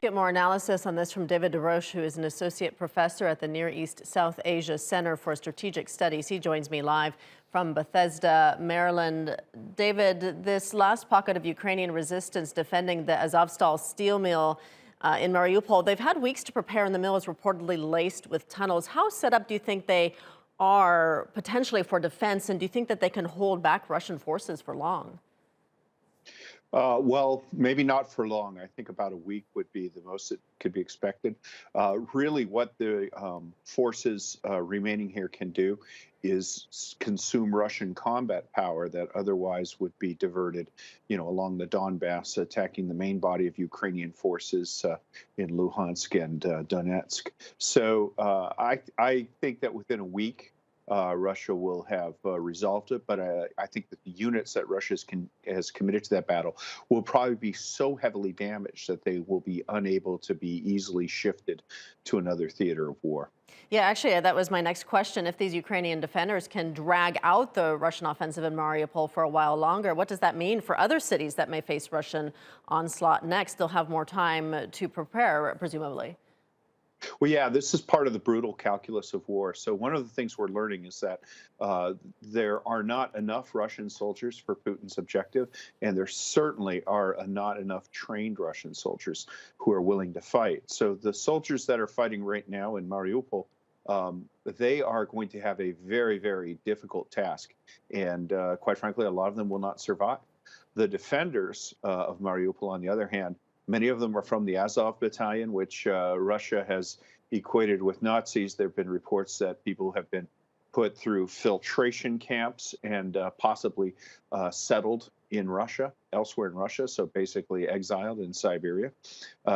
Get more analysis on this from Des Roches, who is an associate professor at the Near East South Asia Center for Strategic Studies. He joins me live from Bethesda, Maryland. David, this last pocket of Ukrainian resistance defending the Azovstal steel mill in Mariupol, they've had weeks to prepare, and the mill is reportedly laced with tunnels. How set up do you think they are potentially for defense, and do you think that they can hold back Russian forces for long? Well, maybe not for long. I think about a week would be the most that could be expected. Really, what the forces remaining here can do is consume Russian combat power that otherwise would be diverted, along the Donbass, attacking the main body of Ukrainian forces in Luhansk and Donetsk. So I think that within a week, Russia will have resolved it, but I think that the units that Russia has committed to that battle will probably be so heavily damaged that they will be unable to be easily shifted to another theater of war. Yeah, actually, that was my next question. If these Ukrainian defenders can drag out the Russian offensive in Mariupol for a while longer, what does that mean for other cities that may face Russian onslaught next? They'll have more time to prepare, presumably. Well, yeah, this is part of the brutal calculus of war. So one of the things we're learning is that there are not enough Russian soldiers for Putin's objective, and there certainly are not enough trained Russian soldiers who are willing to fight. So the soldiers that are fighting right now in Mariupol, they are going to have a very, very difficult task. And quite frankly, a lot of them will not survive. The defenders of Mariupol, on the other hand, many of them are from the Azov battalion, which Russia has equated with Nazis. There have been reports that people have been put through filtration camps and possibly settled in Russia, elsewhere in Russia, so basically exiled in Siberia.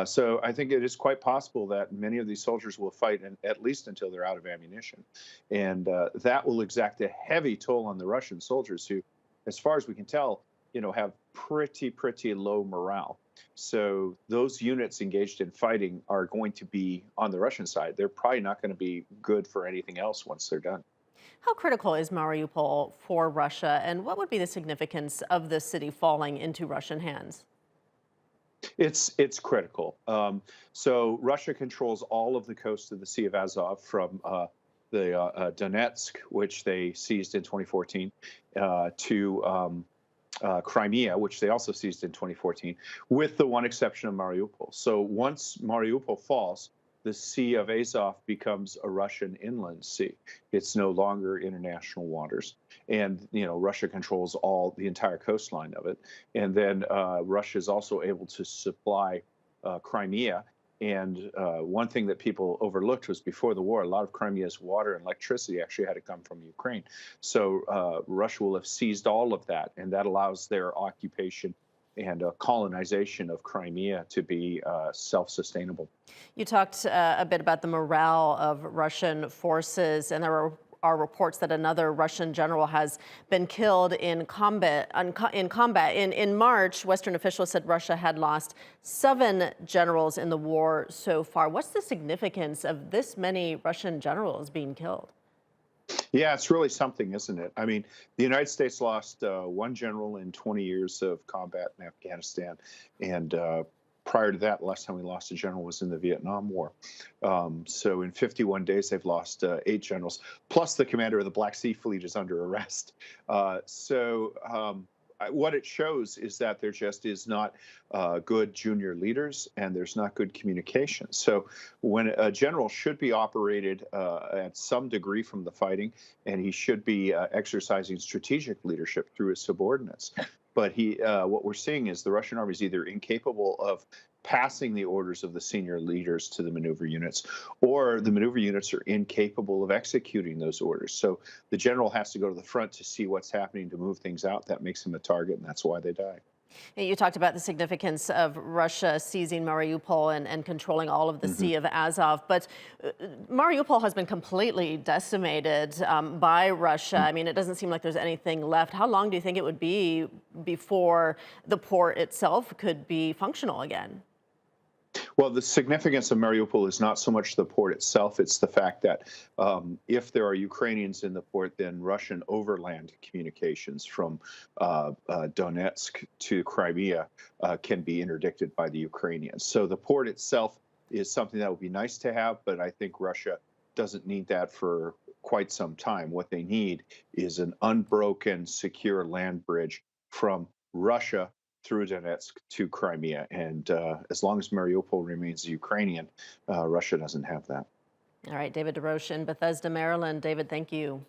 So I think it is quite possible that many of these soldiers will fight at least until they're out of ammunition. And that will exact a heavy toll on the Russian soldiers who, as far as we can tell, have pretty low morale. So those units engaged in fighting are going to be on the Russian side. They're probably not going to be good for anything else once they're done. How critical is Mariupol for Russia, and what would be the significance of the city falling into Russian hands? It's critical. So Russia controls all of the coast of the Sea of Azov from the Donetsk, which they seized in 2014, to Crimea, which they also seized in 2014, with the one exception of Mariupol. So once Mariupol falls, the Sea of Azov becomes a Russian inland sea. It's no longer international waters. And, Russia controls the entire coastline of it. And then Russia is also able to supply Crimea. And one thing that people overlooked was before the war, a lot of Crimea's water and electricity actually had to come from Ukraine. So Russia will have seized all of that, and that allows their occupation and colonization of Crimea to be self-sustainable. You talked a bit about the morale of Russian forces, and there are reports that another Russian general has been killed in combat. In March, Western officials said Russia had lost 7 generals in the war so far. What's the significance of this many Russian generals being killed? Yeah, it's really something, isn't it? I mean, the United States lost 1 general in 20 years of combat in Afghanistan, and prior to that, the last time we lost a general was in the Vietnam War. So in 51 days, they've lost 8 generals, plus the commander of the Black Sea Fleet is under arrest. What it shows is that there just is not good junior leaders, and there's not good communication. So when a general should be operated at some degree from the fighting, and he should be exercising strategic leadership through his subordinates. But what we're seeing is the Russian army is either incapable of passing the orders of the senior leaders to the maneuver units, or the maneuver units are incapable of executing those orders. So the general has to go to the front to see what's happening, to move things out. That makes him a target, and that's why they die. You talked about the significance of Russia seizing Mariupol and controlling all of the Sea of Azov, but Mariupol has been completely decimated by Russia. I mean, it doesn't seem like there's anything left. How long do you think it would be before the port itself could be functional again? Well, the significance of Mariupol is not so much the port itself, it's the fact that if there are Ukrainians in the port, then Russian overland communications from Donetsk to Crimea can be interdicted by the Ukrainians. So the port itself is something that would be nice to have, but I think Russia doesn't need that for quite some time. What they need is an unbroken, secure land bridge from Russia through Donetsk to Crimea. And as long as Mariupol remains Ukrainian, Russia doesn't have that. All right, David Des Roches in Bethesda, Maryland. David, thank you.